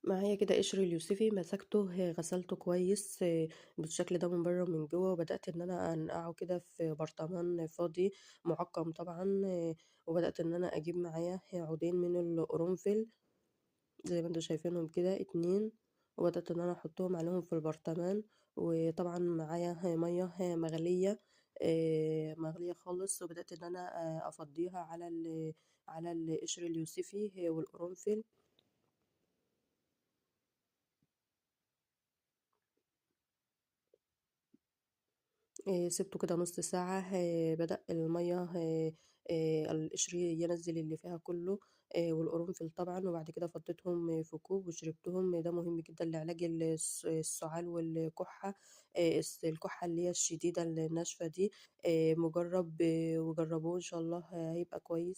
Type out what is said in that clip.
معايا كده قشر اليوسفي مسكته غسلته كويس بالشكل ده من برّه ومن جوّه، وبدأت إن أنا أنقعه كده في برطمان فاضي مُعقّم طبعًا، وبدأت إن أنا أجيب معاه عودين من القرنفل زي ما أنتم شايفينهم كده 2، وبدأت إن أنا أحطهم عليهم في البرطمان، وطبعًا معايا مَيّة مغلية مغلية خالص، وبدأت إن أنا أفضّيها على القشر اليوسفي والقرنفل. سِبته كده نُص ساعة بدأ المَيّة القشر ينزّل اللي فيها كلّه والقرنفل طبعًا، وبعد كده فضّيتهم في كوب وشربتهم، ده مهم جدًا لعلاج السُّعال والكُحّة، الكُحّة اللي هي الشديدة الناشفة دي، مُجرّب وجرّبوه إن شاء الله هيبقى كويس.